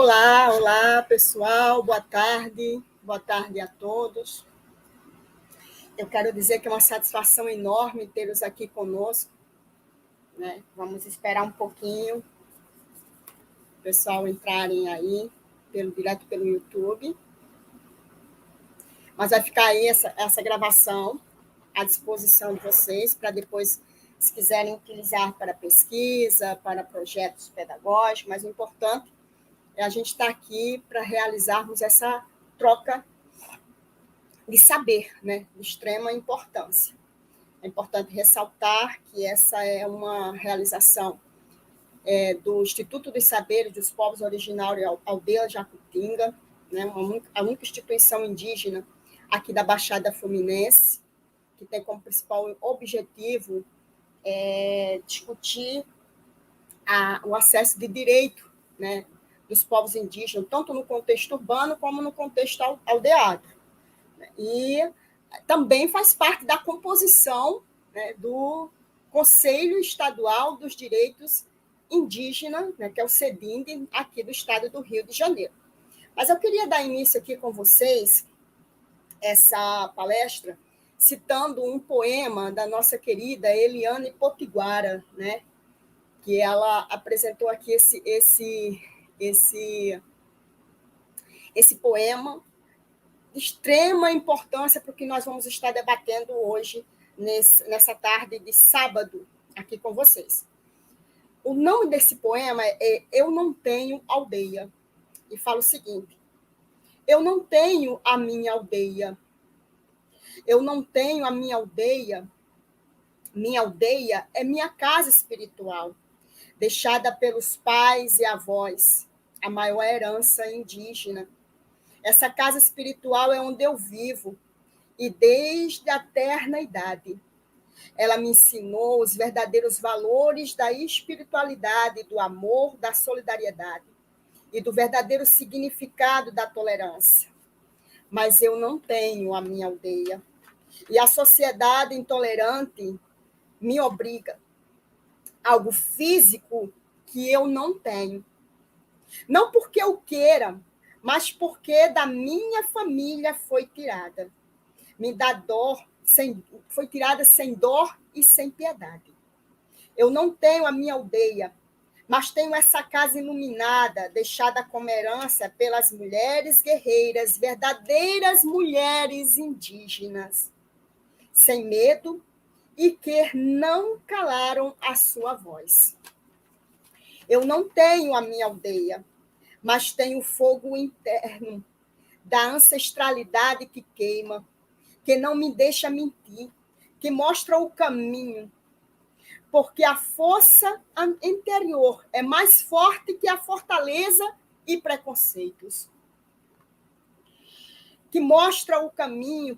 Olá, olá, pessoal, boa tarde a todos. Eu quero dizer que é uma satisfação enorme tê-los aqui conosco, né? Vamos esperar um pouquinho o pessoal entrarem aí, direto pelo YouTube. Mas vai ficar aí essa gravação à disposição de vocês, para depois, se quiserem utilizar para pesquisa, para projetos pedagógicos, mas o importante é a gente estar aqui para realizarmos essa troca de saber, né, de extrema importância. É importante ressaltar que essa é uma realização do Instituto dos Saberes dos Povos Originários Aldeia Jacutinga, né, a única instituição indígena aqui da Baixada Fluminense, que tem como principal objetivo discutir o acesso de direito, né, dos povos indígenas, tanto no contexto urbano como no contexto aldeado. E também faz parte da composição, né, do Conselho Estadual dos Direitos Indígenas, né, que é o CEDIND, aqui do estado do Rio de Janeiro. Mas eu queria dar início aqui com vocês, essa palestra, citando um poema da nossa querida Eliane Potiguara, né, que ela apresentou aqui esse poema de extrema importância para o que nós vamos estar debatendo hoje, nessa tarde de sábado, aqui com vocês. O nome desse poema é Eu Não Tenho Aldeia, e fala o seguinte: eu não tenho a minha aldeia, eu não tenho a minha aldeia é minha casa espiritual, deixada pelos pais e avós, a maior herança indígena. Essa casa espiritual é onde eu vivo, e desde a eterna idade. Ela me ensinou os verdadeiros valores da espiritualidade, do amor, da solidariedade e do verdadeiro significado da tolerância. Mas eu não tenho a minha aldeia. E a sociedade intolerante me obriga a algo físico que eu não tenho. Não porque eu queira, mas porque da minha família foi tirada. Me dá dor, foi tirada sem dor e sem piedade. Eu não tenho a minha aldeia, mas tenho essa casa iluminada, deixada como herança pelas mulheres guerreiras, verdadeiras mulheres indígenas, sem medo e que não calaram a sua voz. Eu não tenho a minha aldeia, mas tenho o fogo interno da ancestralidade que queima, que não me deixa mentir, que mostra o caminho, porque a força interior é mais forte que a fortaleza e preconceitos. Que mostra o caminho.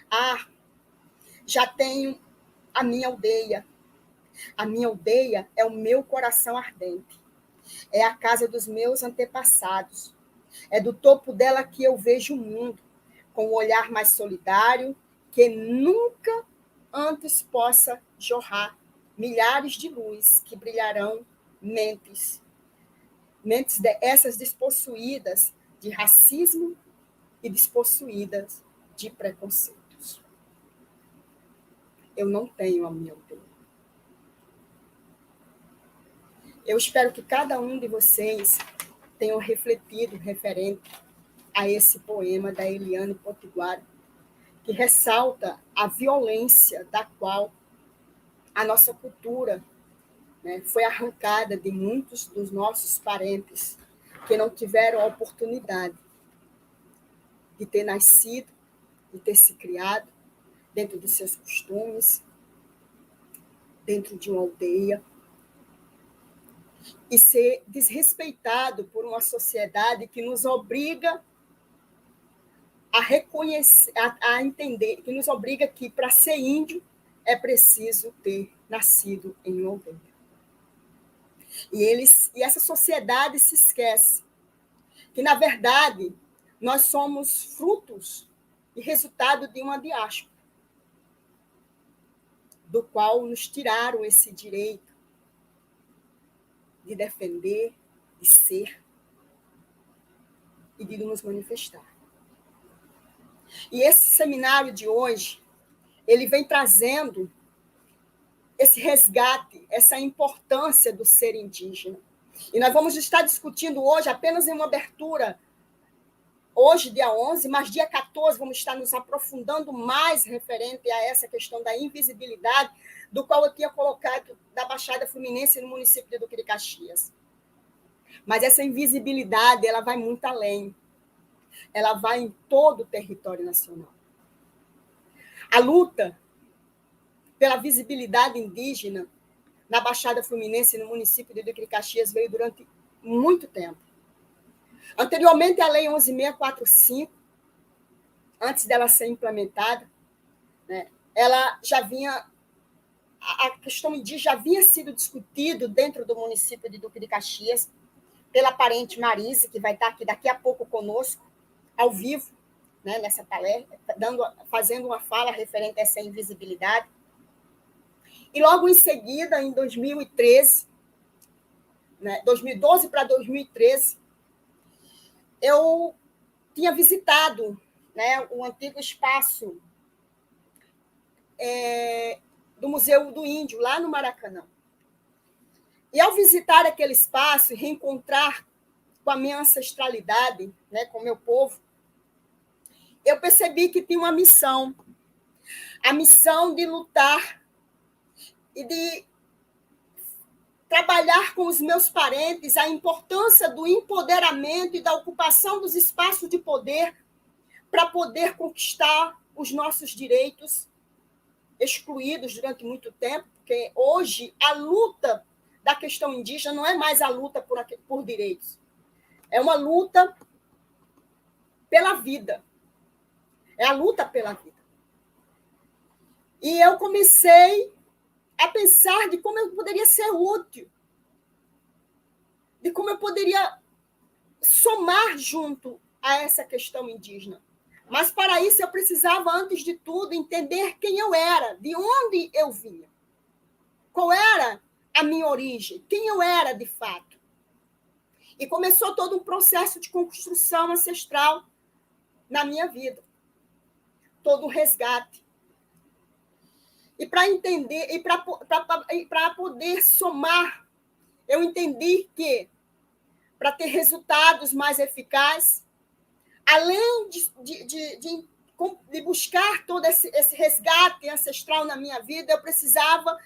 Ah, já tenho a minha aldeia. A minha aldeia é o meu coração ardente. É a casa dos meus antepassados. É do topo dela que eu vejo o mundo, com um olhar mais solidário, que nunca antes possa jorrar milhares de luz que brilharão mentes essas despossuídas de racismo e despossuídas de preconceitos. Eu não tenho a minha aldeia. Eu espero que cada um de vocês tenham refletido referente a esse poema da Eliane Potiguara, que ressalta a violência da qual a nossa cultura, né, foi arrancada de muitos dos nossos parentes que não tiveram a oportunidade de ter nascido, de ter se criado dentro dos seus costumes, dentro de uma aldeia, e ser desrespeitado por uma sociedade que nos obriga a reconhecer, a entender, que nos obriga que para ser índio é preciso ter nascido em uma aldeia. E essa sociedade se esquece que, na verdade, nós somos frutos e resultado de uma diáspora, do qual nos tiraram esse direito de defender, de ser e de nos manifestar. E esse seminário de hoje, ele vem trazendo esse resgate, essa importância do ser indígena. E nós vamos estar discutindo hoje, apenas em uma abertura, hoje, dia 11, mas dia 14, vamos estar nos aprofundando mais referente a essa questão da invisibilidade, do qual eu tinha colocado da Baixada Fluminense no município de Duque de Caxias. Mas essa invisibilidade, ela vai muito além. Ela vai em todo o território nacional. A luta pela visibilidade indígena na Baixada Fluminense, no município de Duque de Caxias, veio durante muito tempo. Anteriormente, a Lei 11.645, antes dela ser implementada, né, ela já vinha, a questão indígena já havia sido discutido dentro do município de Duque de Caxias pela parente Marise, que vai estar aqui daqui a pouco conosco, ao vivo, né, nessa palestra, fazendo uma fala referente a essa invisibilidade. E logo em seguida, em 2013, né, 2012 para 2013, eu tinha visitado, né, o antigo espaço do Museu do Índio, lá no Maracanã. E ao visitar aquele espaço e reencontrar com a minha ancestralidade, né, com o meu povo, eu percebi que tinha uma missão, a missão de lutar e de trabalhar com os meus parentes a importância do empoderamento e da ocupação dos espaços de poder para poder conquistar os nossos direitos excluídos durante muito tempo, porque hoje a luta da questão indígena não é mais a luta por direitos, é uma luta pela vida, é a luta pela vida. E eu comecei a pensar de como eu poderia ser útil, de como eu poderia somar junto a essa questão indígena. Mas, para isso, eu precisava, antes de tudo, entender quem eu era, de onde eu vinha, qual era a minha origem, quem eu era de fato. E começou todo um processo de construção ancestral na minha vida, todo um resgate. E para entender, e para poder somar, eu entendi que, para ter resultados mais eficazes, além de buscar todo esse resgate ancestral na minha vida, eu precisava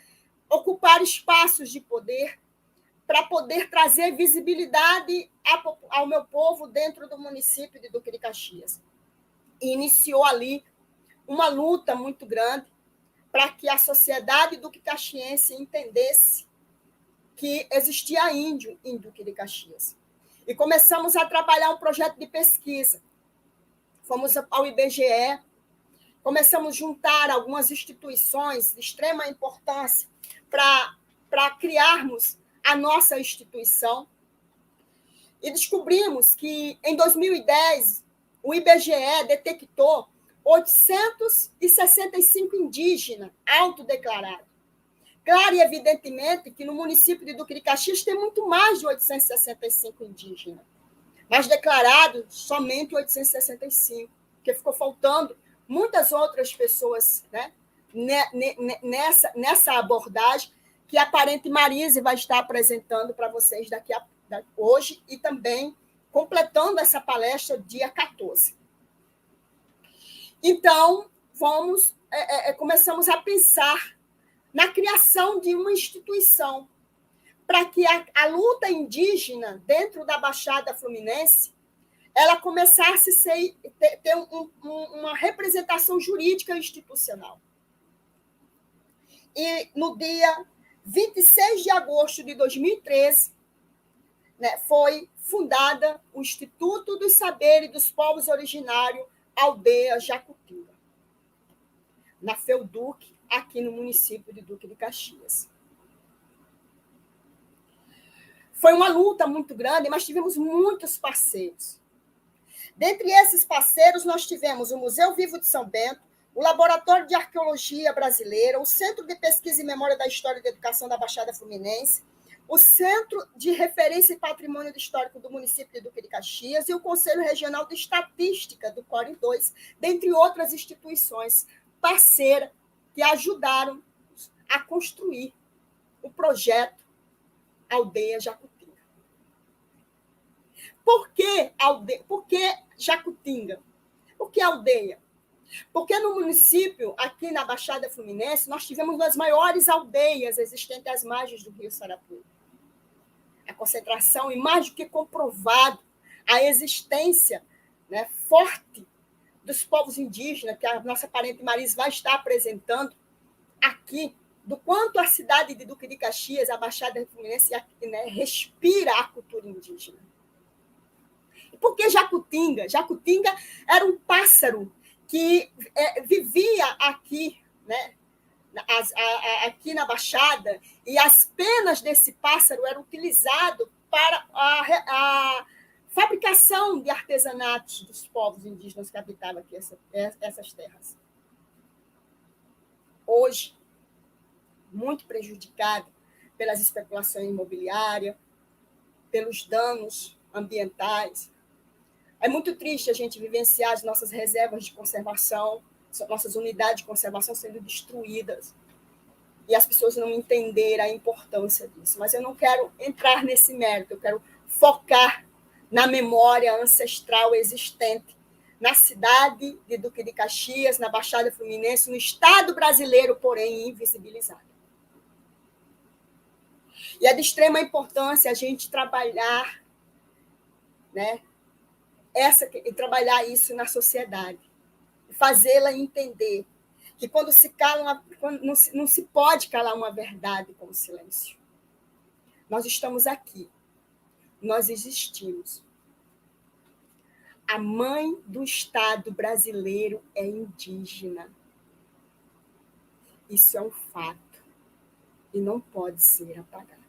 ocupar espaços de poder para poder trazer visibilidade ao meu povo dentro do município de Duque de Caxias. E iniciou ali uma luta muito grande para que a sociedade duque-caxiense entendesse que existia índio em Duque de Caxias. E começamos a trabalhar um projeto de pesquisa. Fomos ao IBGE, começamos a juntar algumas instituições de extrema importância para criarmos a nossa instituição. E descobrimos que, em 2010, o IBGE detectou 865 indígenas autodeclarados. Claro e evidentemente que no município de Duque de Caxias tem muito mais de 865 indígenas, mas declarados somente 865, porque ficou faltando muitas outras pessoas, né, nessa abordagem que a parente Marise vai estar apresentando para vocês hoje e também completando essa palestra dia 14. Então, começamos a pensar na criação de uma instituição para que a luta indígena dentro da Baixada Fluminense ela começasse a ter uma representação jurídica institucional. E no dia 26 de agosto de 2013, né, foi fundada o Instituto dos Saberes dos Povos Originários Aldeia Jacutinga, na FEUDUC, aqui no município de Duque de Caxias. Foi uma luta muito grande, mas tivemos muitos parceiros. Dentre esses parceiros, nós tivemos o Museu Vivo de São Bento, o Laboratório de Arqueologia Brasileira, o Centro de Pesquisa e Memória da História e da Educação da Baixada Fluminense, o Centro de Referência e Patrimônio Histórico do município de Duque de Caxias e o Conselho Regional de Estatística do CORE 2, dentre outras instituições parceiras que ajudaram a construir o projeto Aldeia Jacutinga. Por que aldeia? Por que Jacutinga? Por que aldeia? Porque no município, aqui na Baixada Fluminense, nós tivemos uma das maiores aldeias existentes às margens do Rio Sarapuí. A concentração, e mais do que comprovado, a existência, né, forte dos povos indígenas, que a nossa parente Marise vai estar apresentando aqui, do quanto a cidade de Duque de Caxias, a Baixada Fluminense, né, respira a cultura indígena. E por que Jacutinga? Jacutinga era um pássaro que vivia aqui, né, aqui na Baixada, e as penas desse pássaro eram utilizadas para a fabricação de artesanatos dos povos indígenas que habitavam aqui essas terras. Hoje, muito prejudicado pelas especulações imobiliárias, pelos danos ambientais. É muito triste a gente vivenciar as nossas reservas de conservação, nossas unidades de conservação sendo destruídas, e as pessoas não entenderem a importância disso. Mas eu não quero entrar nesse mérito, eu quero focar na memória ancestral existente na cidade de Duque de Caxias, na Baixada Fluminense, no Estado brasileiro, porém invisibilizado. E é de extrema importância a gente trabalhar, né, trabalhar isso na sociedade, fazê-la entender que quando não se pode calar uma verdade com o silêncio. Nós estamos aqui, nós existimos. A mãe do Estado brasileiro é indígena. Isso é um fato e não pode ser apagado.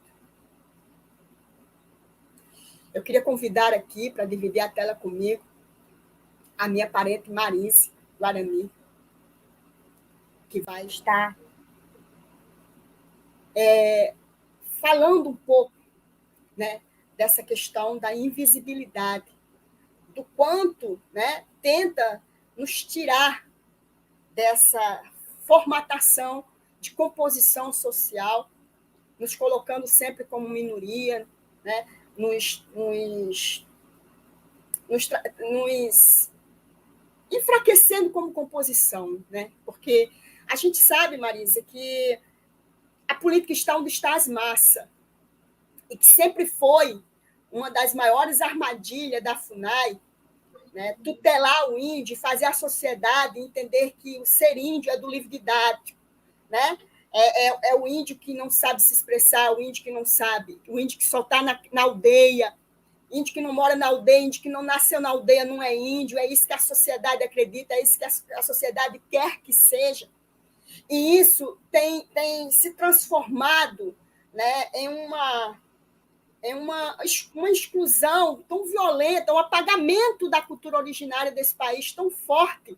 Eu queria convidar aqui, para dividir a tela comigo, a minha parente Marise Guarani, que vai estar falando um pouco, né, dessa questão da invisibilidade, do quanto, né, tenta nos tirar dessa formatação de composição social, nos colocando sempre como minoria, né, nos enfraquecendo como composição, né? Porque a gente sabe, Marisa, que a política está onde está as massas, e que sempre foi uma das maiores armadilhas da FUNAI, né? Tutelar o índio, fazer a sociedade entender que o ser índio é do livro didático, né? É o índio que não sabe se expressar, o índio que não sabe, o índio que só está na aldeia, índio que não mora na aldeia, índio que não nasceu na aldeia não é índio, é isso que a sociedade acredita, é isso que a sociedade quer que seja. E isso tem se transformado, né, em uma exclusão tão violenta, um apagamento da cultura originária desse país tão forte,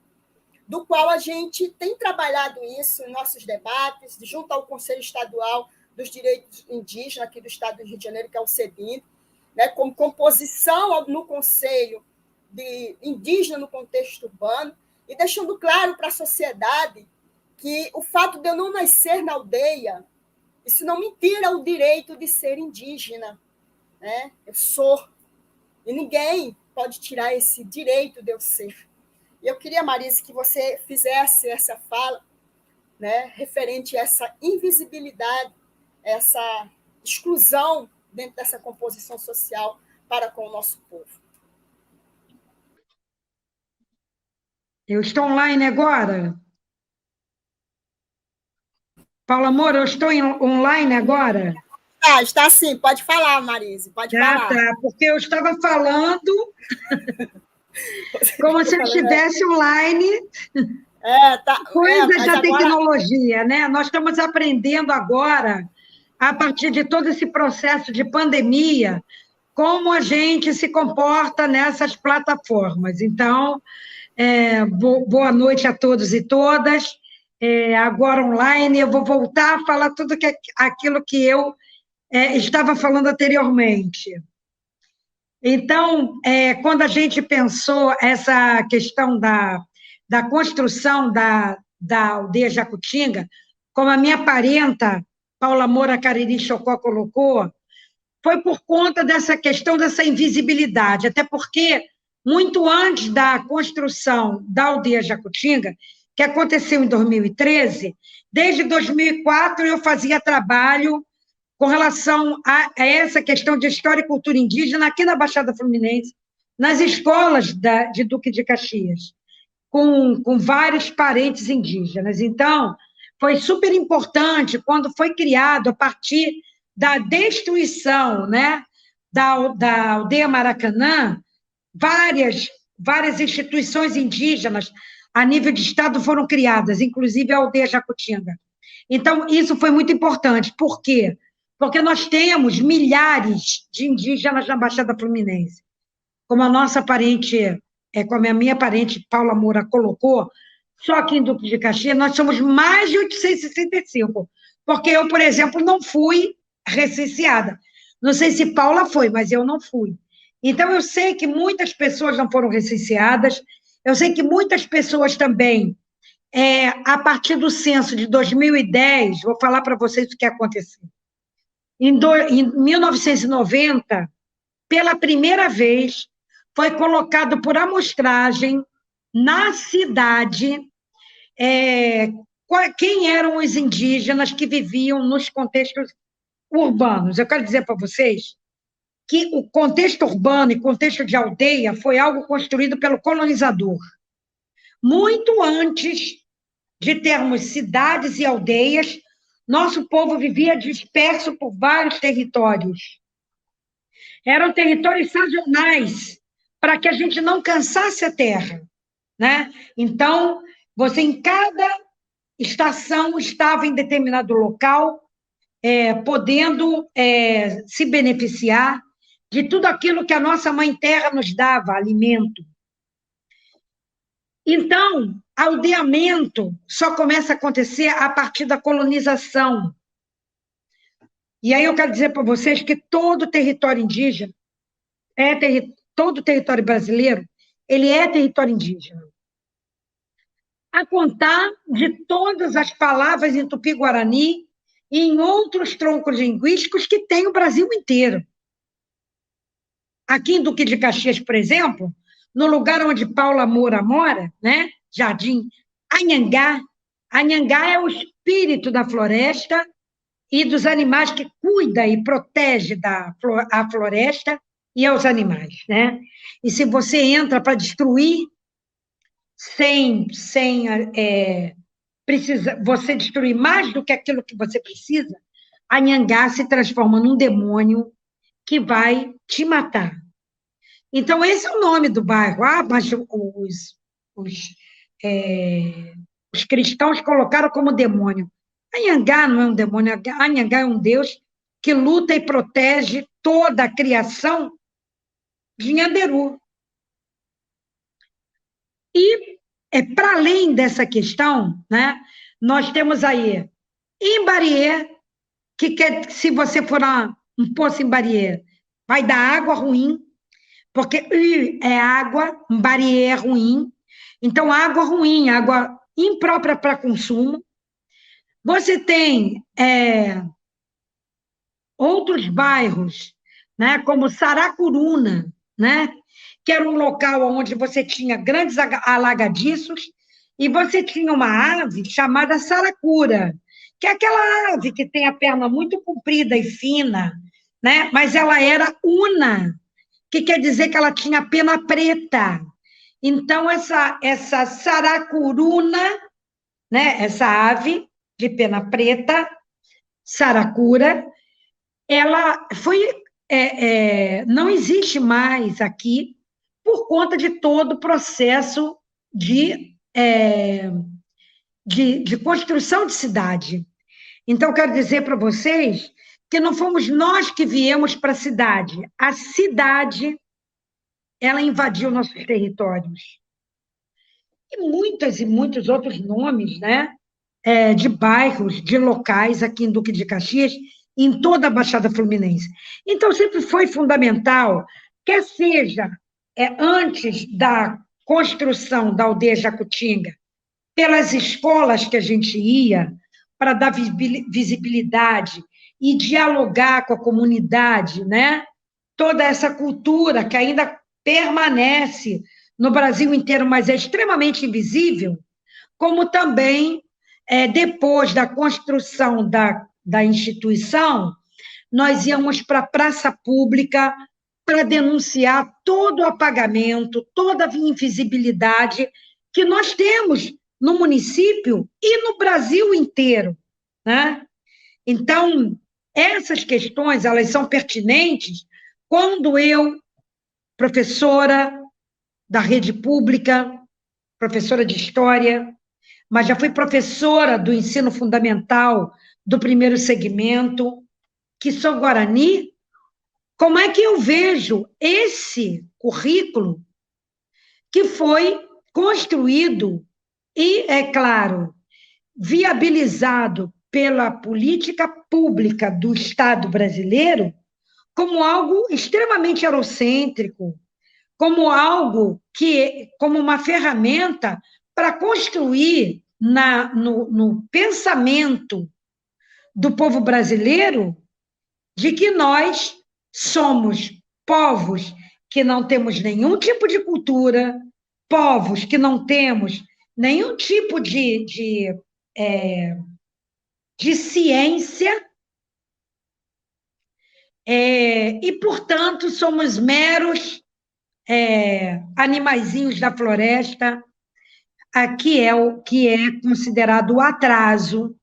do qual a gente tem trabalhado isso em nossos debates, junto ao Conselho Estadual dos Direitos Indígenas aqui do Estado do Rio de Janeiro, que é o CEDIN, né, como composição no Conselho de Indígena no contexto urbano, e deixando claro para a sociedade que o fato de eu não nascer na aldeia, isso não me tira o direito de ser indígena, né? Eu sou, e ninguém pode tirar esse direito de eu ser. E eu queria, Marise, que você fizesse essa fala, né, referente a essa invisibilidade, essa exclusão dentro dessa composição social para com o nosso povo. Eu estou online agora? Paula Moura, eu estou online agora? Está sim, pode falar, Marise, pode falar. Tá, porque eu estava falando como se eu estivesse online. Coisas da tecnologia, né? Nós estamos aprendendo agora, a partir de todo esse processo de pandemia, como a gente se comporta nessas plataformas. Então, boa noite a todos e todas. Agora online, eu vou voltar a falar tudo aquilo que eu estava falando anteriormente. Então, quando a gente pensou essa questão da construção da aldeia Jacutinga, como a minha parenta, Paula Moura Cariri Chocó, colocou, foi por conta dessa questão dessa invisibilidade, até porque, muito antes da construção da aldeia Jacutinga, que aconteceu em 2013, desde 2004 eu fazia trabalho com relação a essa questão de história e cultura indígena aqui na Baixada Fluminense, nas escolas de Duque de Caxias, com vários parentes indígenas. Então, foi super importante quando foi criado, a partir da destruição, né, da aldeia Maracanã, várias instituições indígenas a nível de Estado foram criadas, inclusive a aldeia Jacutinga. Então, isso foi muito importante. Por quê? Porque nós temos milhares de indígenas na Baixada Fluminense. Como a nossa parente, como a minha parente Paula Moura colocou, só aqui em Duque de Caxias nós somos mais de 865, porque eu, por exemplo, não fui recenseada. Não sei se Paula foi, mas eu não fui. Então, eu sei que muitas pessoas não foram recenseadas, eu sei que muitas pessoas também, a partir do censo de 2010, vou falar para vocês o que aconteceu. Em 1990, pela primeira vez, foi colocado por amostragem na cidade quem eram os indígenas que viviam nos contextos urbanos. Eu quero dizer para vocês que o contexto urbano e contexto de aldeia foi algo construído pelo colonizador. Muito antes de termos cidades e aldeias, nosso povo vivia disperso por vários territórios. Eram territórios sazonais, para que a gente não cansasse a terra, né? Então, você em cada estação estava em determinado local, podendo se beneficiar de tudo aquilo que a nossa mãe terra nos dava, alimento. Então, aldeamento só começa a acontecer a partir da colonização. E aí eu quero dizer para vocês que todo território indígena, todo território brasileiro, ele é território indígena. A contar de todas as palavras em Tupi-Guarani e em outros troncos linguísticos que tem o Brasil inteiro. Aqui em Duque de Caxias, por exemplo, no lugar onde Paula Moura mora, né? Jardim Anhangá. Anhangá é o espírito da floresta e dos animais que cuida e protege a floresta e aos animais, né? E se você entra para destruir, você destruir mais do que aquilo que você precisa, Anhangá se transforma num demônio que vai te matar. Então, esse é o nome do bairro. Mas os cristãos colocaram como demônio. Anhangá não é um demônio, Anhangá é um Deus que luta e protege toda a criação de Nhanderu. E, para além dessa questão, né, nós temos aí Imbariê, que se você for um poço em Bariê, vai dar água ruim, porque é água, Bariê é ruim, então água ruim, água imprópria para consumo. Você tem outros bairros, né, como Saracuruna, né, que era um local onde você tinha grandes alagadiços, e você tinha uma ave chamada saracura, que é aquela ave que tem a perna muito comprida e fina, né? Mas ela era una, que quer dizer que ela tinha pena preta. Então, essa saracuruna, né? Essa ave de pena preta, saracura, ela não existe mais aqui por conta de todo o processo de construção de cidade. Então, quero dizer para vocês que não fomos nós que viemos para a cidade, ela invadiu nossos territórios. E muitos outros nomes, né, de bairros, de locais aqui em Duque de Caxias, em toda a Baixada Fluminense. Então, sempre foi fundamental, quer seja antes da construção da aldeia Jacutinga, pelas escolas que a gente ia, para dar visibilidade e dialogar com a comunidade, né? Toda essa cultura que ainda permanece no Brasil inteiro, mas é extremamente invisível, como também, depois da construção da instituição, nós íamos para a praça pública para denunciar todo o apagamento, toda a invisibilidade que nós temos no município e no Brasil inteiro, né? Então, essas questões, elas são pertinentes quando eu, professora da rede pública, professora de história, mas já fui professora do ensino fundamental do primeiro segmento, que sou Guarani, como é que eu vejo esse currículo que foi construído e, é claro, viabilizado pela política pública do Estado brasileiro como algo extremamente eurocêntrico, como algo como uma ferramenta para construir no pensamento do povo brasileiro de que nós somos povos que não temos nenhum tipo de cultura, povos que não temos nenhum tipo de ciência, e, portanto, somos meros animaizinhos da floresta, aqui é o que é considerado o atraso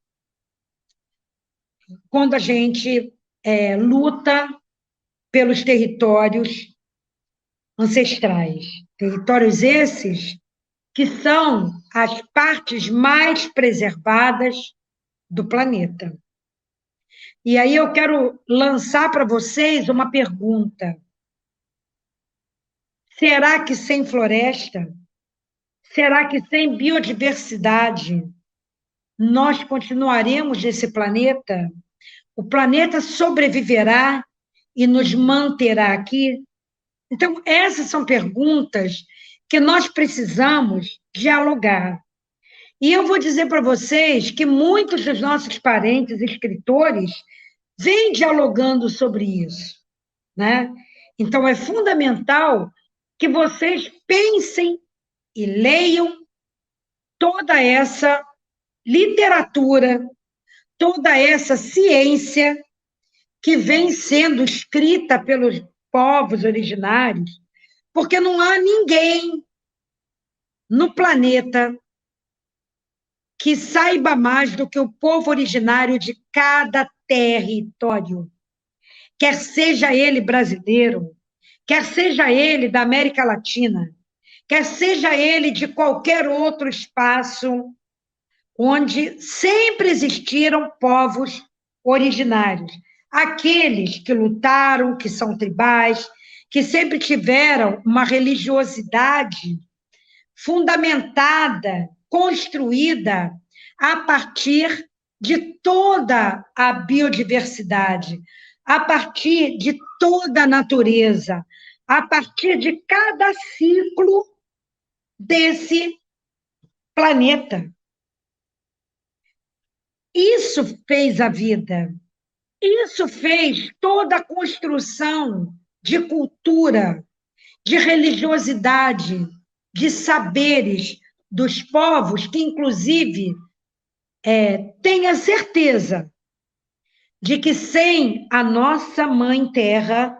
quando a gente luta pelos territórios ancestrais. Territórios esses que são as partes mais preservadas do planeta. E aí eu quero lançar para vocês uma pergunta. Será que sem floresta, será que sem biodiversidade, nós continuaremos nesse planeta? O planeta sobreviverá e nos manterá aqui? Então, essas são perguntas que nós precisamos dialogar. E eu vou dizer para vocês que muitos dos nossos parentes escritores vêm dialogando sobre isso, né? Então, é fundamental que vocês pensem e leiam toda essa literatura, toda essa ciência que vem sendo escrita pelos povos originários, porque não há ninguém no planeta que saiba mais do que o povo originário de cada território, quer seja ele brasileiro, quer seja ele da América Latina, quer seja ele de qualquer outro espaço onde sempre existiram povos originários, aqueles que lutaram, que são tribais, que sempre tiveram uma religiosidade fundamentada, construída a partir de toda a biodiversidade, a partir de toda a natureza, a partir de cada ciclo desse planeta. Isso fez a vida, isso fez toda a construção de cultura, de religiosidade, de saberes dos povos que, inclusive, tenha certeza de que sem a nossa Mãe Terra,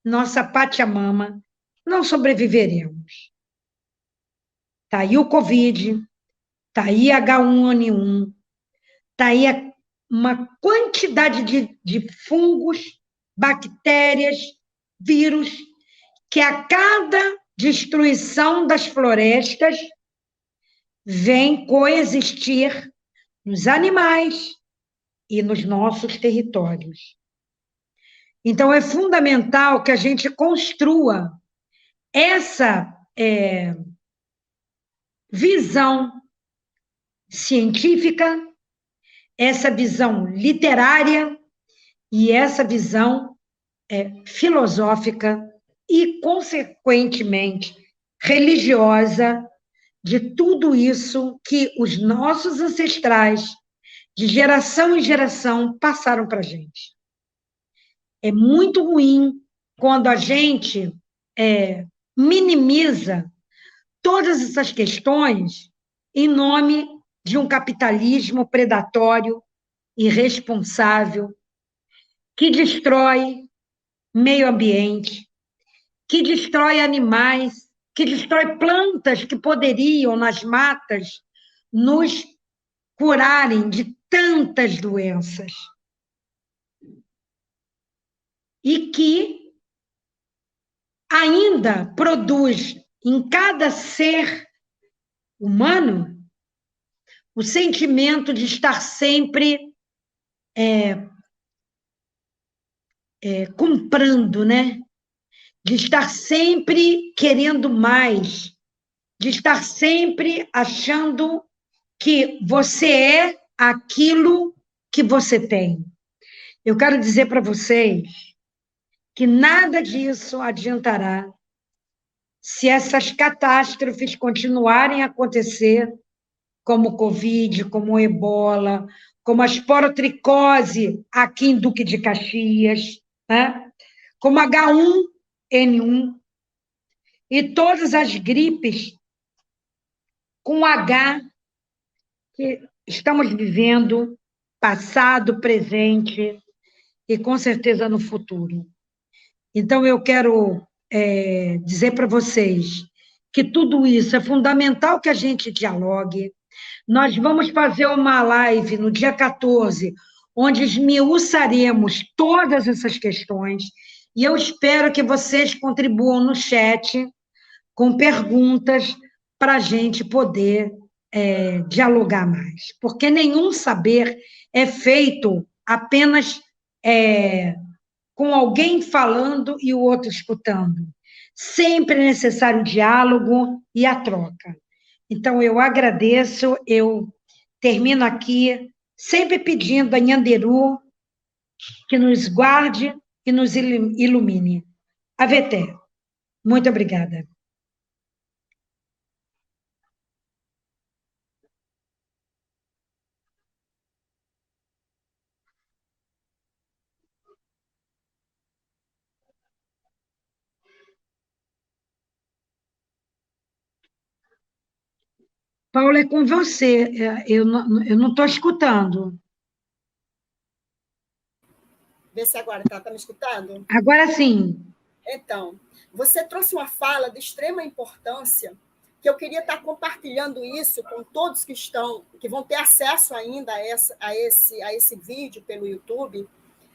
nossa Pachamama, não sobreviveremos. Está aí o Covid, está aí H1N1, está aí uma quantidade de fungos, bactérias, vírus, que a cada destruição das florestas vem coexistir nos animais e nos nossos territórios. Então, é fundamental que a gente construa essa visão científica, essa visão literária E essa visão filosófica e, consequentemente, religiosa de tudo isso que os nossos ancestrais, de geração em geração, passaram para a gente. É muito ruim quando a gente minimiza todas essas questões em nome de um capitalismo predatório, irresponsável, que destrói meio ambiente, que destrói animais, que destrói plantas que poderiam, nas matas, nos curarem de tantas doenças. E que ainda produz em cada ser humano o sentimento de estar sempre comprando, né? De estar sempre querendo mais, de estar sempre achando que você é aquilo que você tem. Eu quero dizer para vocês que nada disso adiantará se essas catástrofes continuarem a acontecer, como o Covid, como o Ebola, como a esporotricose aqui em Duque de Caxias, né? Como H1N1 e todas as gripes com H que estamos vivendo, passado, presente e com certeza no futuro. Então, eu quero dizer para vocês que tudo isso é fundamental que a gente dialogue. Nós vamos fazer uma live no dia 14, onde esmiuçaremos todas essas questões, e eu espero que vocês contribuam no chat com perguntas para a gente poder dialogar mais, porque nenhum saber é feito apenas com alguém falando e o outro escutando. Sempre é necessário o diálogo e a troca. Então, eu agradeço, eu termino aqui, sempre pedindo a Nhanderu que nos guarde e nos ilumine. Aveté, muito obrigada. Paulo, é com você. Eu não estou escutando. Vê se agora tá me escutando. Agora sim. Então, você trouxe uma fala de extrema importância, que eu queria estar compartilhando isso com todos que vão ter acesso ainda a esse vídeo pelo YouTube,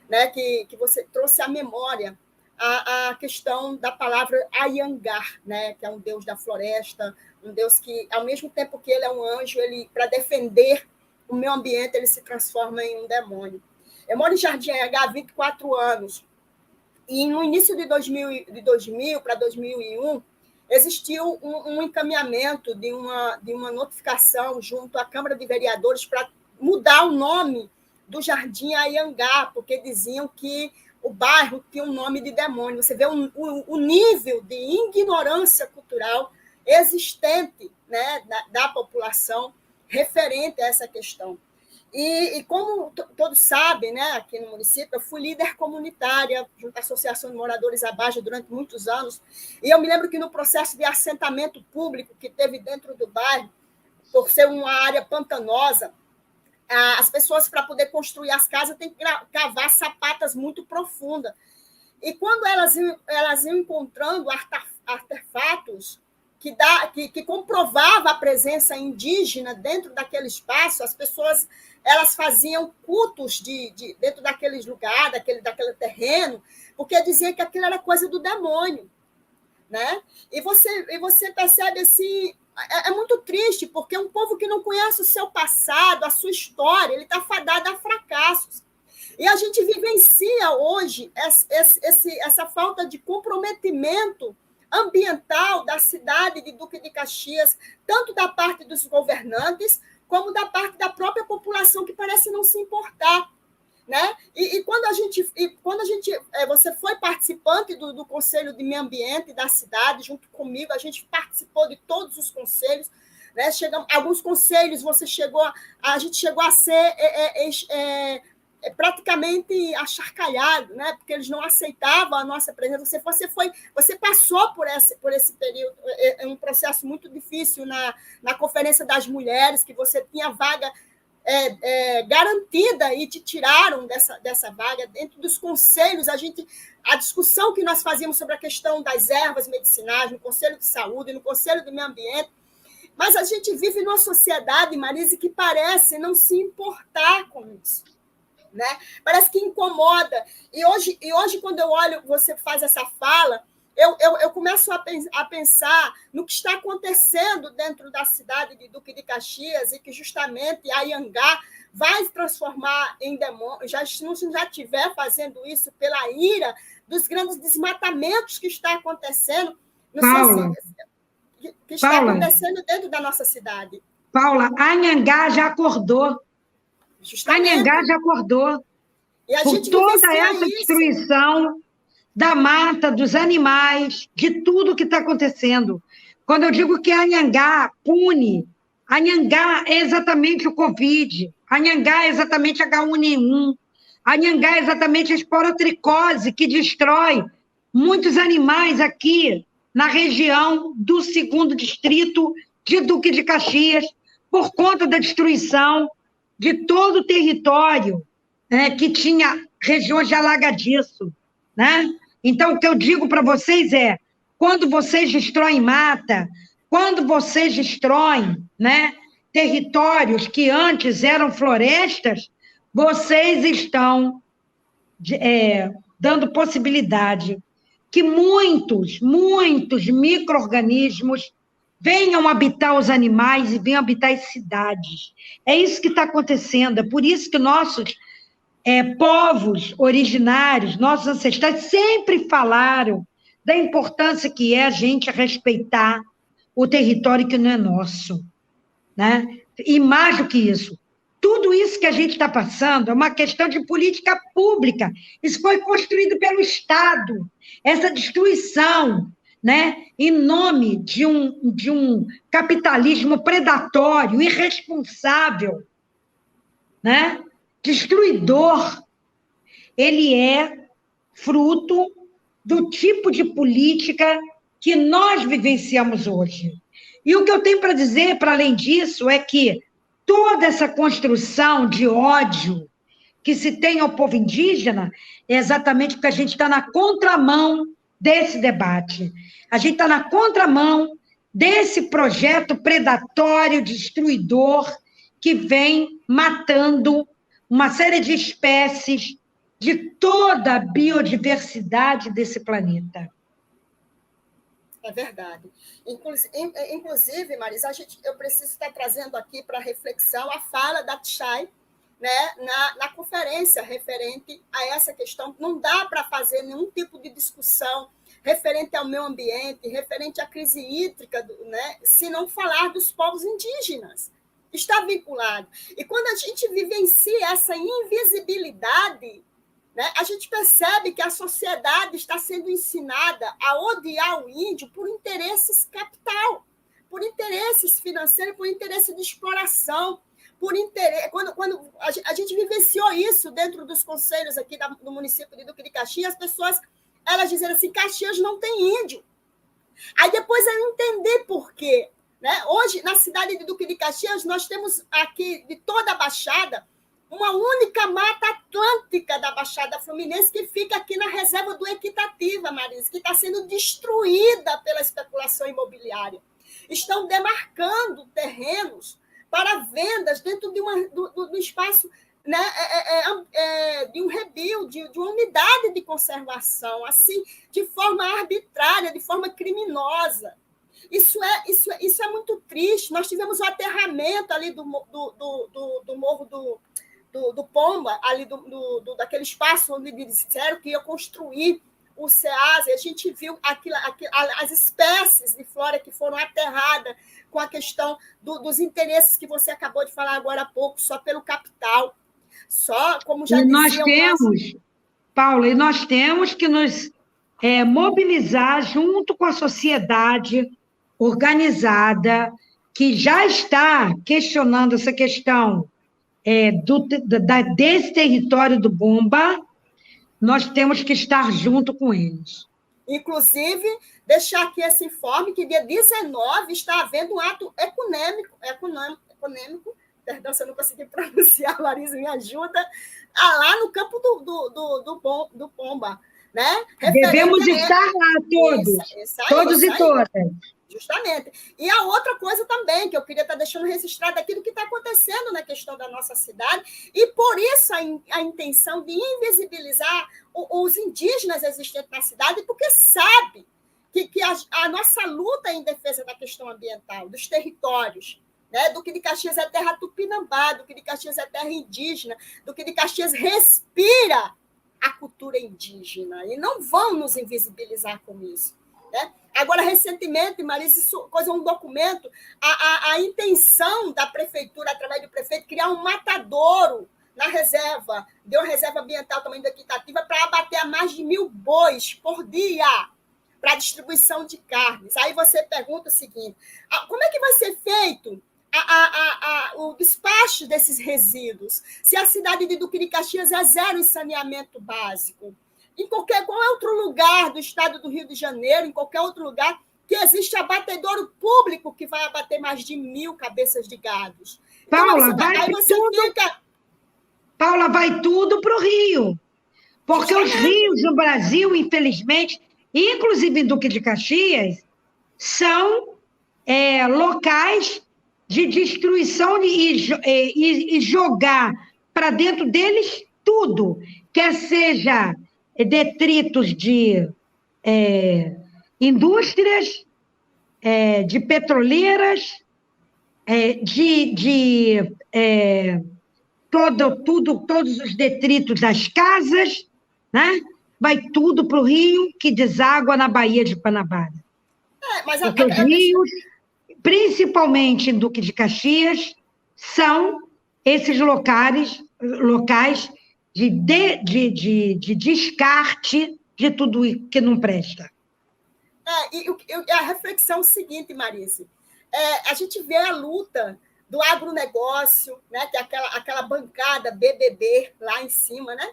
né? Que você trouxe à memória a questão da palavra Ayangar, né? Que é um deus da floresta, um deus que, ao mesmo tempo que ele é um anjo, ele, para defender o meio ambiente, ele se transforma em um demônio. Eu moro em Jardim H há 24 anos, e no início de 2000 para 2001, existiu um encaminhamento de uma notificação junto à Câmara de Vereadores para mudar o nome do Jardim Anhangá, porque diziam que o bairro tinha um nome de demônio. Você vê o nível de ignorância cultural existente, né, da população referente a essa questão. E como todos sabem, né, aqui no município, eu fui líder comunitária junto à Associação de Moradores Abaixo durante muitos anos, e eu me lembro que no processo de assentamento público que teve dentro do bairro, por ser uma área pantanosa, as pessoas, para poder construir as casas, têm que cavar sapatas muito profundas. E quando elas iam encontrando artefatos que comprovava a presença indígena dentro daquele espaço, as pessoas elas faziam cultos dentro daqueles lugares, daquele terreno, porque diziam que aquilo era coisa do demônio, né? E você percebe assim, é muito triste, porque um povo que não conhece o seu passado, a sua história, ele está fadado a fracassos. E a gente vivencia hoje essa falta de comprometimento ambiental da cidade de Duque de Caxias, tanto da parte dos governantes, como da parte da própria população, que parece não se importar. né? E quando a gente, você foi participante do Conselho de Meio Ambiente da cidade, junto comigo, a gente participou de todos os conselhos, né? Alguns conselhos a gente chegou a ser praticamente acharcalhado, né? Porque eles não aceitavam a nossa presença. Você passou por esse período, um processo muito difícil na Conferência das Mulheres, que você tinha vaga garantida e te tiraram dessa vaga. Dentro dos conselhos, a discussão que nós fazíamos sobre a questão das ervas medicinais, no Conselho de Saúde, no Conselho do Meio Ambiente, mas a gente vive numa sociedade, Marise, que parece não se importar com isso, né? Parece que incomoda. E hoje, quando eu olho, você faz essa fala, eu começo a pensar no que está acontecendo dentro da cidade de Duque de Caxias e que justamente a Anhangá vai se transformar em demônio, já estiver fazendo isso pela ira dos grandes desmatamentos que está acontecendo, que está acontecendo dentro da nossa cidade. Paula, a Anhangá já acordou. Justamente. A Anhangá já acordou. E por toda essa destruição da mata, dos animais, de tudo que está acontecendo. Quando eu digo que a Anhangá pune, a Anhangá é exatamente o Covid, a Anhangá é exatamente H1N1, a Anhangá é exatamente a esporotricose, que destrói muitos animais aqui na região do 2º distrito de Duque de Caxias, por conta da destruição de todo o território, né, que tinha regiões de alagadiço, né? Então, o que eu digo para vocês é, quando vocês destroem mata, quando vocês destroem, né, territórios que antes eram florestas, vocês estão dando possibilidade que muitos micro-organismos venham habitar os animais e venham habitar as cidades. É isso que está acontecendo, é por isso que nossos povos originários, nossos ancestrais, sempre falaram da importância que é a gente respeitar o território que não é nosso, né? E mais do que isso, tudo isso que a gente está passando é uma questão de política pública. Isso foi construído pelo Estado, essa destruição, né? Em nome de um capitalismo predatório, irresponsável, né? Destruidor, ele é fruto do tipo de política que nós vivenciamos hoje. E o que eu tenho para dizer, para além disso, é que toda essa construção de ódio que se tem ao povo indígena é exatamente porque a gente está na contramão desse debate. A gente está na contramão desse projeto predatório, destruidor, que vem matando uma série de espécies de toda a biodiversidade desse planeta. É verdade. Inclusive, Marisa, eu preciso estar trazendo aqui para reflexão a fala da Tchay, né, na conferência referente a essa questão. Não dá para fazer nenhum tipo de discussão referente ao meio ambiente, referente à crise hídrica, né, se não falar dos povos indígenas. Está vinculado. E quando a gente vivencia essa invisibilidade, né, a gente percebe que a sociedade está sendo ensinada a odiar o índio por interesses capital, por interesses financeiros, por interesse de exploração, por interesse. Quando a gente vivenciou isso dentro dos conselhos aqui do município de Duque de Caxias, as pessoas elas dizem assim: Caxias não tem índio. Aí depois eu entender por quê. Né? Hoje, na cidade de Duque de Caxias, nós temos aqui, de toda a Baixada, uma única mata atlântica da Baixada Fluminense que fica aqui na reserva do Equitativa, Marisa, que está sendo destruída pela especulação imobiliária. Estão demarcando terrenos para vendas dentro do espaço, né, de um rebio, de uma unidade de conservação, assim, de forma arbitrária, de forma criminosa. Isso é muito triste. Nós tivemos o aterramento ali do morro do Pomba, ali daquele espaço onde eles disseram que ia construir o SEAS, e a gente viu as espécies de flora que foram aterradas com a questão dos interesses que você acabou de falar agora há pouco, só pelo capital. Só, como já E nós dizia o nosso... temos, Paula, e nós temos que nos mobilizar junto com a sociedade organizada, que já está questionando essa questão desse território do Bumba, nós temos que estar junto com eles. Inclusive, deixar aqui esse informe que dia 19 está havendo um ato econômico, perdão se eu não consegui pronunciar, Larissa, me ajuda, lá no campo do Pomba, né? Devemos estar lá todos, todos e todas. Justamente. E a outra coisa também, que eu queria estar deixando registrado aqui do que está acontecendo na questão da nossa cidade, e por isso a intenção de invisibilizar os indígenas existentes na cidade, porque sabe que a nossa luta em defesa da questão ambiental, dos territórios, né? Duque de Caxias é terra tupinambá, Duque de Caxias é terra indígena, Duque de Caxias respira a cultura indígena, e não vão nos invisibilizar com isso. Né? Agora, recentemente, Marisa, isso coisa um documento, a intenção da prefeitura, através do prefeito, criar um matadouro na reserva, deu uma reserva ambiental também da Equitativa, para abater a mais de 1.000 bois por dia, para distribuição de carnes. Aí você pergunta o seguinte, como é que vai ser feito o despacho desses resíduos, se a cidade de Duque de Caxias é zero em saneamento básico? Em qualquer outro lugar do estado do Rio de Janeiro, em qualquer outro lugar, que existe abatedouro público que vai abater mais de 1.000 cabeças de gados. Paula, então, Paula, vai tudo para o Rio. Porque os rios no Brasil, infelizmente, inclusive em Duque de Caxias, são locais de destruição e jogar para dentro deles tudo, quer seja detritos de indústrias, de petroleiras, todos os detritos das casas, né? Vai tudo para o rio, que deságua na Baía de Guanabara. Porque os rios, principalmente em Duque de Caxias, são esses locais de descarte de tudo que não presta. E a reflexão é o seguinte, Marise, a gente vê a luta do agronegócio, né, que é aquela bancada BBB lá em cima, né,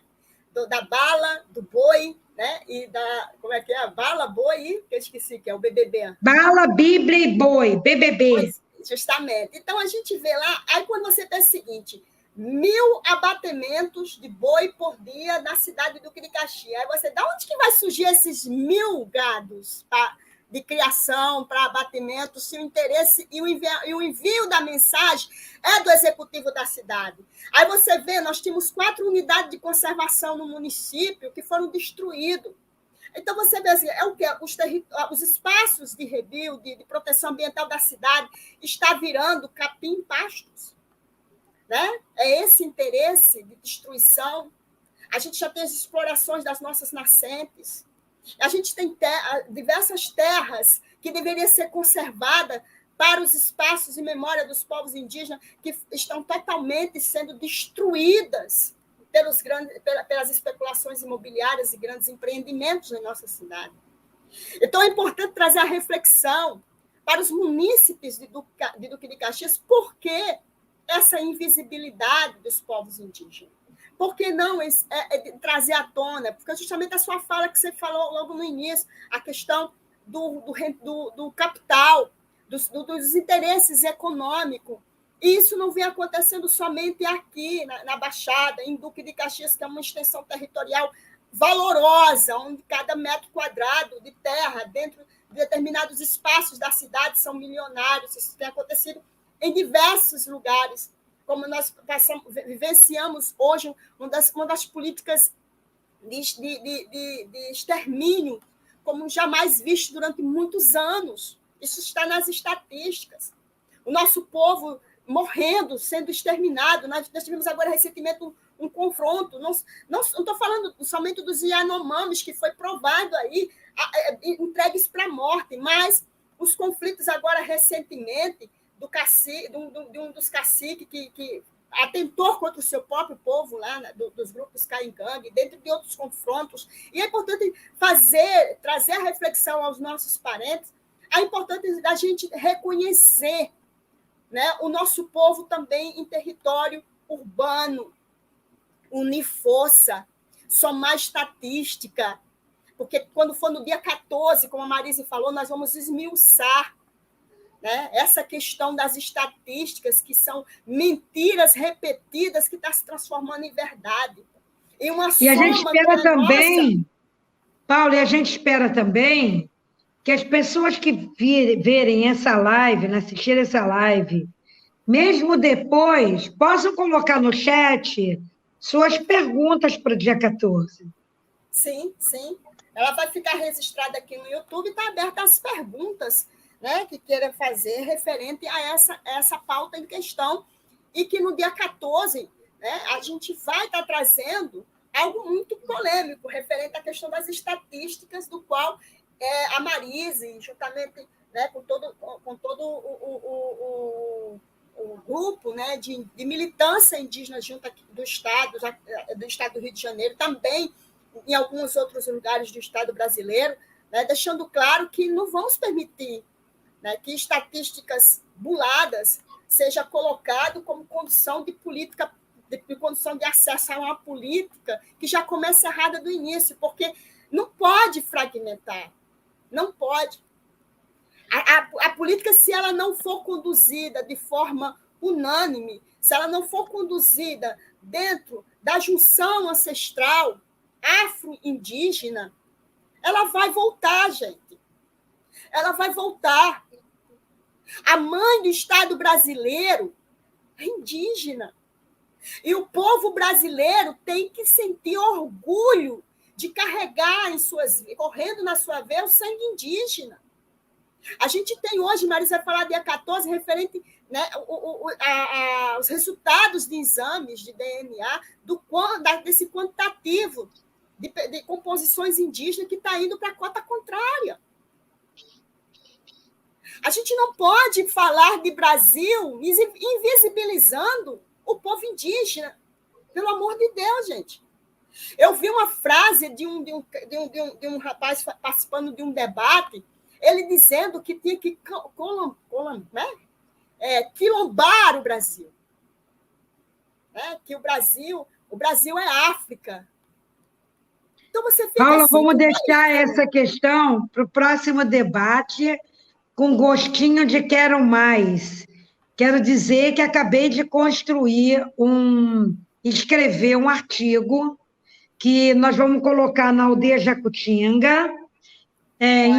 da bala, do boi, né, e como é que é? Bala, boi, que eu esqueci, que é o BBB. Bala, Bíblia e boi, BBB. Pois, justamente. Então, a gente vê lá, aí quando você pensa o seguinte, 1.000 abatementos de boi por dia na cidade do Duque de Caxias. Aí você, da onde que vai surgir esses 1.000 gados de criação para abatimento, se o interesse e o envio da mensagem é do executivo da cidade? Aí você vê, nós tínhamos 4 unidades de conservação no município que foram destruídas. Então, você vê assim, o quê? Os espaços de rebio, de proteção ambiental da cidade, está virando capim-pastos. Né? É esse interesse de destruição. A gente já tem as explorações das nossas nascentes. A gente tem diversas terras que deveriam ser conservadas para os espaços em memória dos povos indígenas que estão totalmente sendo destruídas pelas especulações imobiliárias e grandes empreendimentos na nossa cidade. Então, é importante trazer a reflexão para os munícipes de Duque de Caxias, por que essa invisibilidade dos povos indígenas? Por que não trazer à tona? Porque justamente a sua fala que você falou logo no início, a questão do capital, dos interesses econômicos. E isso não vem acontecendo somente aqui, na Baixada, em Duque de Caxias, que é uma extensão territorial valorosa, onde cada metro quadrado de terra dentro de determinados espaços da cidade são milionários. Isso tem acontecido em diversos lugares, como nós vivenciamos hoje uma das políticas de extermínio, como jamais visto durante muitos anos. Isso está nas estatísticas. O nosso povo morrendo, sendo exterminado. Nós tivemos agora recentemente um confronto. Não estou falando somente dos Yanomamis, que foi provado aí, entregues para a morte, mas os conflitos agora recentemente de um dos caciques que atentou contra o seu próprio povo lá, né, dos grupos Caingangue, dentro de outros confrontos. E é importante trazer a reflexão aos nossos parentes, a importância da gente reconhecer, né, o nosso povo também em território urbano, unir força, somar estatística, porque quando for no dia 14, como a Marise falou, nós vamos esmiuçar, né, essa questão das estatísticas, que são mentiras repetidas que está se transformando em verdade. E a gente espera também, Paulo, e a gente espera também que as pessoas que verem essa live, né, assistirem essa live, mesmo depois, possam colocar no chat suas perguntas para o dia 14. Sim, sim. Ela vai ficar registrada aqui no YouTube e está aberta às perguntas, né, que queiram fazer referente a essa pauta em questão, e que no dia 14, né, a gente vai estar trazendo algo muito polêmico referente à questão das estatísticas, do qual a Marise, juntamente, né, com todo o grupo, né, de militância indígena junto do Estado do Rio de Janeiro, também em alguns outros lugares do Estado brasileiro, né, deixando claro que não vamos permitir, né, que estatísticas buladas seja colocado como condição de política, de condição de acesso a uma política que já começa errada do início, porque não pode fragmentar, não pode. A política, se ela não for conduzida de forma unânime, se ela não for conduzida dentro da junção ancestral afro-indígena, ela vai voltar, gente. Ela vai voltar. A mãe do Estado brasileiro é indígena. E o povo brasileiro tem que sentir orgulho de carregar correndo na sua veia o sangue indígena. A gente tem hoje, Marisa vai falar dia 14, referente, né, os resultados de exames de DNA, desse quantitativo de composições indígenas que está indo para a cota contrária. A gente não pode falar de Brasil invisibilizando o povo indígena. Pelo amor de Deus, gente. Eu vi uma frase de um rapaz participando de um debate, ele dizendo que tinha que quilombar o Brasil. Né? Que o Brasil é África. Então você fica Paula, assim, vamos deixar essa questão para o próximo debate, com gostinho de quero mais. Quero dizer que acabei de escrever um artigo que nós vamos colocar na Aldeia Jacutinga,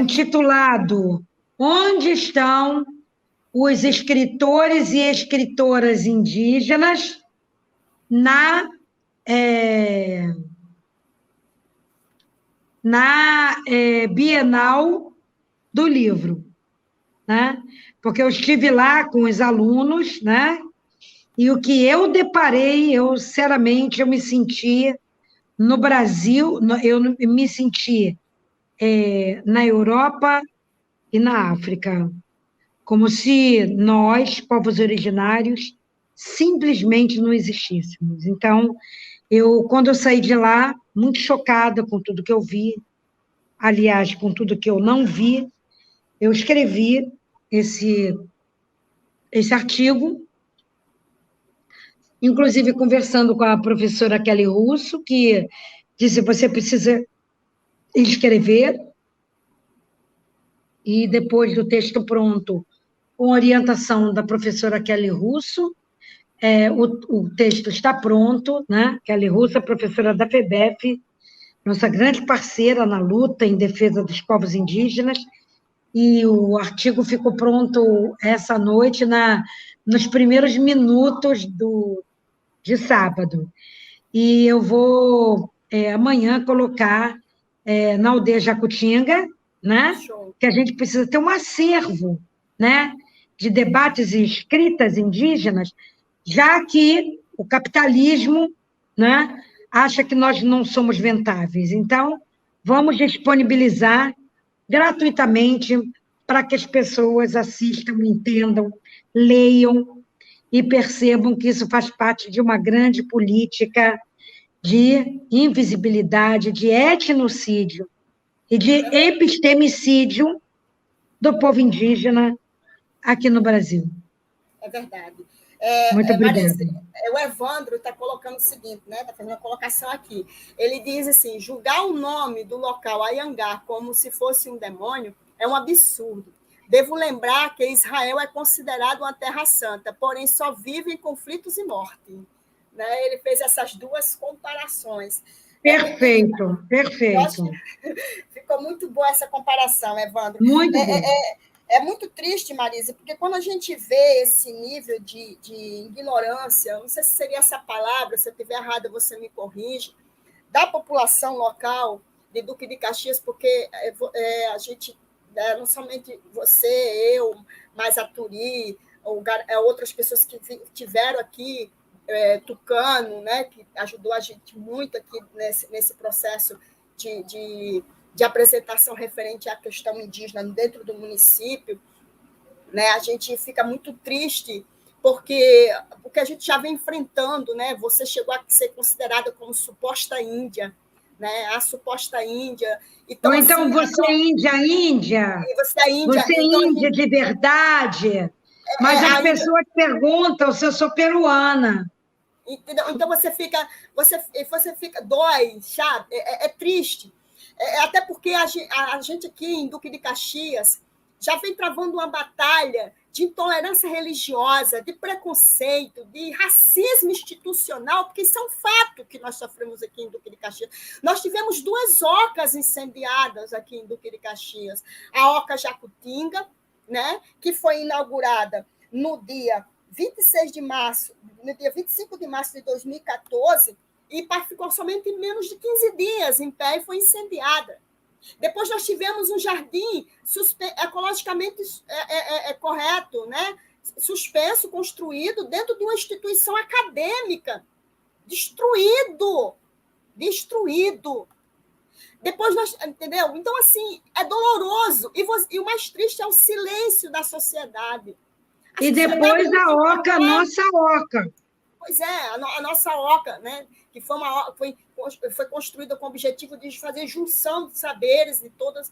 intitulado Onde estão os escritores e escritoras indígenas na Bienal do Livro, né? Porque eu estive lá com os alunos, né? E o que eu deparei, sinceramente, eu me senti no Brasil, eu me senti na Europa e na África, como se nós, povos originários, simplesmente não existíssemos. Então, quando eu saí de lá, muito chocada com tudo que eu vi, aliás, com tudo que eu não vi, eu escrevi esse artigo, inclusive conversando com a professora Kelly Russo, que disse: você precisa escrever, e depois do texto pronto, com orientação da professora Kelly Russo, o texto está pronto, né? Kelly Russo, a professora da FEBEF, nossa grande parceira na luta em defesa dos povos indígenas, e o artigo ficou pronto essa noite, nos primeiros minutos de sábado. E eu vou, amanhã, colocar na Aldeia Jacutinga, né? Que a gente precisa ter um acervo, né, de debates e escritas indígenas, já que o capitalismo, né, acha que nós não somos ventáveis. Então, vamos disponibilizar gratuitamente para que as pessoas assistam, entendam, leiam e percebam que isso faz parte de uma grande política de invisibilidade, de etnocídio e de epistemicídio do povo indígena aqui no Brasil. É verdade. Muito obrigada. Marise, o Evandro está colocando o seguinte, né? Está fazendo uma colocação aqui. Ele diz assim: julgar o nome do local Ayangá como se fosse um demônio é um absurdo. Devo lembrar que Israel é considerado uma terra santa, porém só vive em conflitos e morte. Né? Ele fez essas duas comparações. Perfeito, perfeito. Ficou muito boa essa comparação, Evandro. Muito bom. É muito triste, Marisa, porque quando a gente vê esse nível de ignorância, não sei se seria essa palavra, se eu estiver errada, você me corrige, da população local de Duque de Caxias, porque a gente, não somente você, eu, mas a Turi, outras pessoas que tiveram aqui, Tucano, né, que ajudou a gente muito aqui nesse processo de apresentação referente à questão indígena dentro do município, né? A gente fica muito triste porque a gente já vem enfrentando, né? Você chegou a ser considerada como suposta índia, né? A suposta índia. Então, ou então assim, você é índia, você é índia, você é então, índia de verdade, mas as pessoas perguntam se eu sou peruana. Entendeu? Então você fica dói, chato, é triste. Até porque a gente aqui em Duque de Caxias já vem travando uma batalha de intolerância religiosa, de preconceito, de racismo institucional, porque isso é um fato que nós sofremos aqui em Duque de Caxias. Nós tivemos 2 ocas incendiadas aqui em Duque de Caxias. A Oca Jacutinga, né, que foi inaugurada no dia 26 de março, no dia 25 de março de 2014, e ficou somente em menos de 15 dias em pé e foi incendiada. Depois nós tivemos um jardim ecologicamente correto, né? Suspenso, construído dentro de uma instituição acadêmica. Destruído. Depois nós, entendeu? Então, assim, é doloroso. E o mais triste é o silêncio da sociedade. E depois a Oca, a nossa Oca. Pois é, a nossa Oca, né? Que foi construída com o objetivo de fazer junção de saberes de todas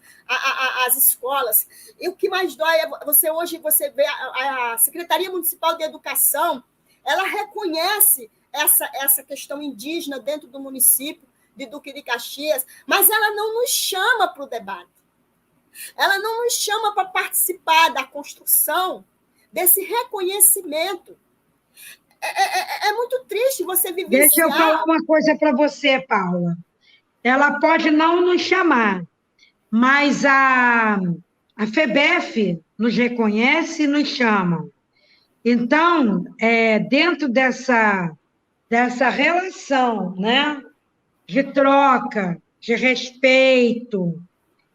as escolas. E o que mais dói é hoje você vê a Secretaria Municipal de Educação, ela reconhece essa questão indígena dentro do município de Duque de Caxias, mas ela não nos chama para o debate. Ela não nos chama para participar da construção desse reconhecimento. É muito triste você vivenciar... Deixa eu falar uma coisa para você, Paula. Ela pode não nos chamar, mas a FEBEF nos reconhece e nos chama. Então, dentro dessa relação, né, de troca, de respeito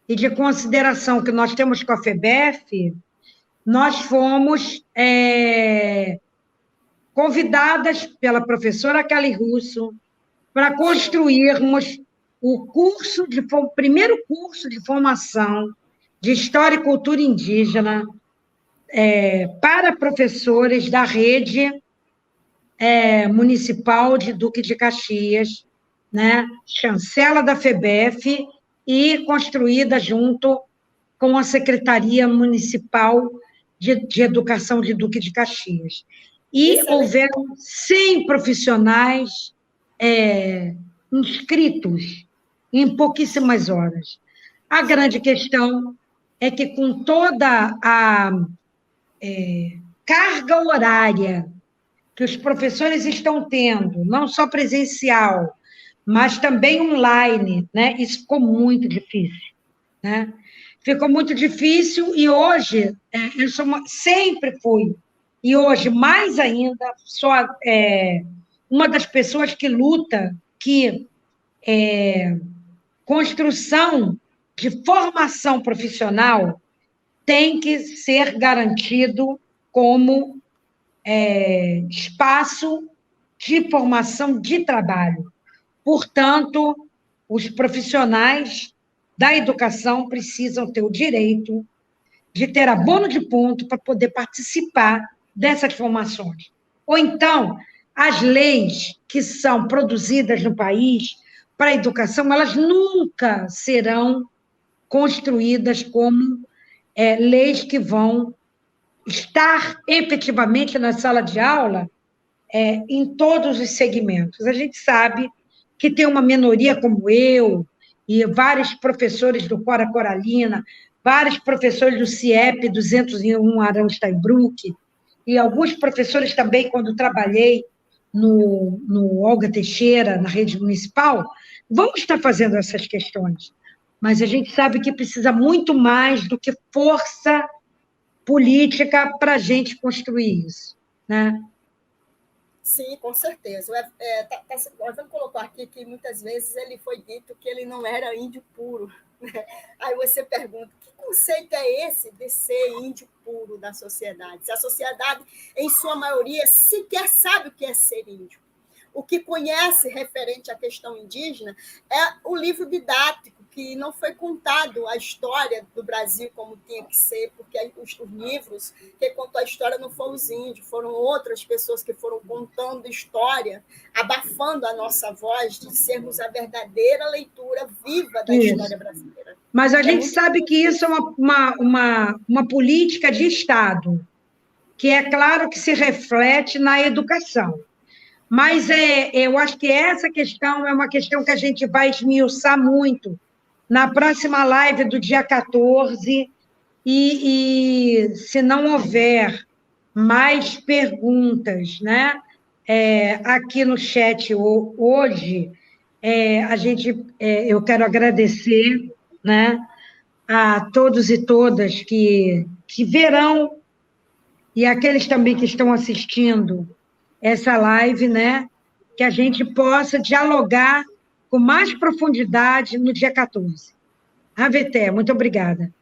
e de consideração que nós temos com a FEBEF, nós fomos convidadas pela professora Cali Russo para construirmos o primeiro curso de formação de História e Cultura Indígena para professores da rede municipal de Duque de Caxias, né? Chancela da FEBEF e construída junto com a Secretaria Municipal de Educação de Duque de Caxias. E houveram 100 profissionais inscritos em pouquíssimas horas. A grande questão é que, com toda a carga horária que os professores estão tendo, não só presencial, mas também online, né? Isso ficou muito difícil, né? Ficou muito difícil e hoje, eu sempre fui, e hoje mais ainda, sou uma das pessoas que luta que construção de formação profissional tem que ser garantido como espaço de formação de trabalho. Portanto, os profissionais da educação precisam ter o direito de ter abono de ponto para poder participar dessas formações. Ou então, as leis que são produzidas no país para a educação, elas nunca serão construídas como leis que vão estar efetivamente na sala de aula em todos os segmentos. A gente sabe que tem uma minoria como eu, e vários professores do Cora Coralina, vários professores do CIEP 201 Arão Steinbrück, e alguns professores também, quando trabalhei no Olga Teixeira, na rede municipal, vão estar fazendo essas questões. Mas a gente sabe que precisa muito mais do que força política para a gente construir isso, né? Sim, com certeza. O Evandro colocou aqui que muitas vezes ele foi dito que ele não era índio puro. Né? Aí você pergunta, que conceito é esse de ser índio puro da sociedade? Se a sociedade, em sua maioria, sequer sabe o que é ser índio. O que conhece referente à questão indígena é o livro didático, que não foi contado a história do Brasil como tinha que ser, porque os livros que contou a história não foram os índios, foram outras pessoas que foram contando história, abafando a nossa voz de sermos a verdadeira leitura viva da história brasileira. Mas a gente sabe que isso é uma política de Estado, que é claro que se reflete na educação. Mas eu acho que essa questão é uma questão que a gente vai esmiuçar muito na próxima live do dia 14, e se não houver mais perguntas, né, aqui no chat hoje, eu quero agradecer, né, a todos e todas que verão, e aqueles também que estão assistindo essa live, né, que a gente possa dialogar com mais profundidade no dia 14. Raveté, muito obrigada.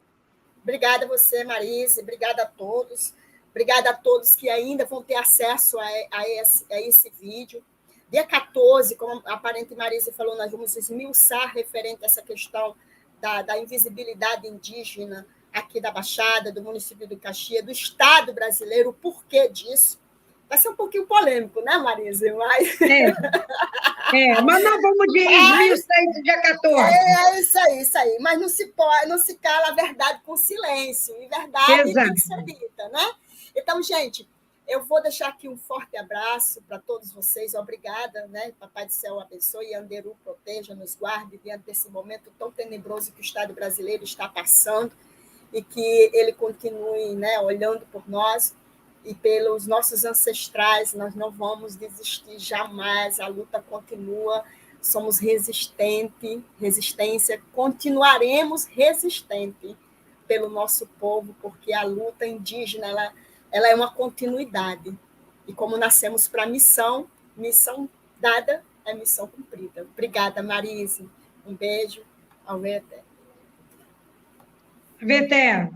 Obrigada a você, Marise, obrigada a todos. Obrigada a todos que ainda vão ter acesso a esse vídeo. Dia 14, como a parente Marise falou, nós vamos esmiuçar referente a essa questão da invisibilidade indígena aqui da Baixada, do município do Caxias, do Estado brasileiro, o porquê disso. Vai ser um pouquinho polêmico, né, Marise? Mas... mas nós vamos de esmiuçar isso dia 14. Isso aí. Mas não se cala a verdade com silêncio. E verdade tem que ser dita, né? Então, gente, eu vou deixar aqui um forte abraço para todos vocês. Obrigada, né? Papai do Céu abençoe e Anderu proteja, nos guarde diante desse momento tão tenebroso que o Estado brasileiro está passando e que ele continue, né, olhando por nós e pelos nossos ancestrais. Nós não vamos desistir jamais. A luta continua. Somos resistência, continuaremos resistente pelo nosso povo, porque a luta indígena ela é uma continuidade. E como nascemos para missão dada é missão cumprida. Obrigada, Marise. Um beijo. Ao Veté. Veté.